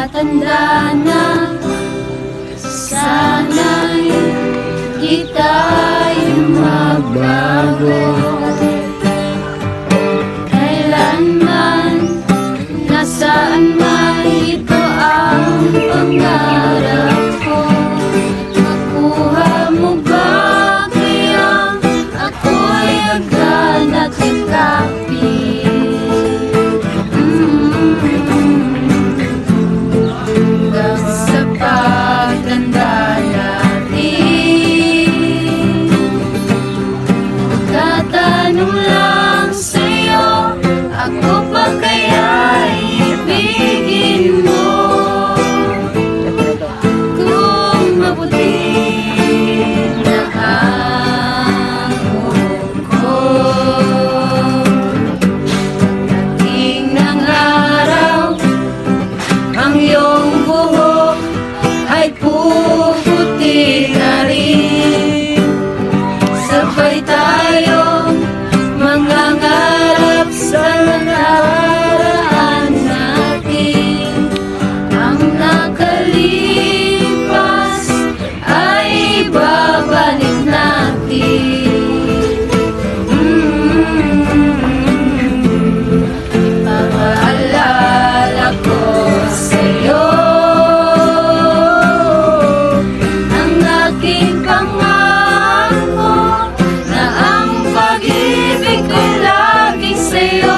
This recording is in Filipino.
Tatanda na, sana'y di tayo magbago. Kailanman, nasaan man, ito ang pangarap ko. Makuha mo ba kaya ako'y agad at yakapin? Sa pagtanda natin, tatanong lang sa'yo, ako pa kaya'y ibigin mo? Kung mabuti na ang buhok ko, pagdating ng araw, ang iyong buhok ay puputi na rin. Sabay tayo mangangarap sa nakaraan natin. Ang nakalipas ay babalik natin. Ipapaalala ko sa'yo ang aking pangako na ang pag-ibig ko lagi sa'yo.